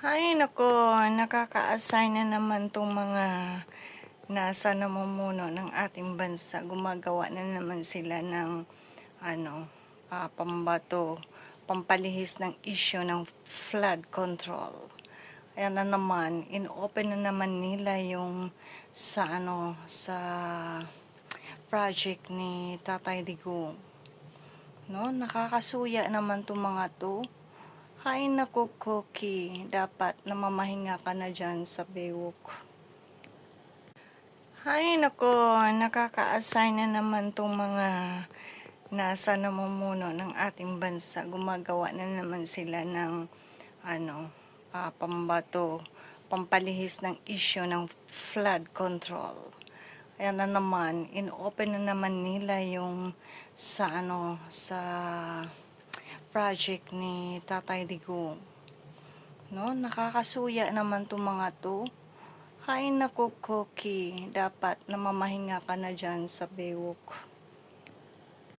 Hay naku, nakaka-assign na naman 'tong mga nasa namumuno ng ating bansa. Gumagawa na naman sila ng ano, pambato, pampalihis ng issue ng flood control. Ayan na naman, in-open na naman nila yung sa project ni Tatay Digong. No, nakakasuya naman 'tong mga 'to. Hay naku, Cookie, dapat namamahinga ka na diyan sa bewok. Hay naku, nakaka-assign na naman 'tong mga nasa namumuno ng ating bansa. Gumagawa na naman sila ng pambato, pampalihis ng issue ng flood control. Ayan na naman, in-open na naman nila yung sa project ni Tatay Digong. No, nakakasuya naman 'tong mga 'to. Hay naku, Cookie, dapat namamahinga ka na diyan sa bewok.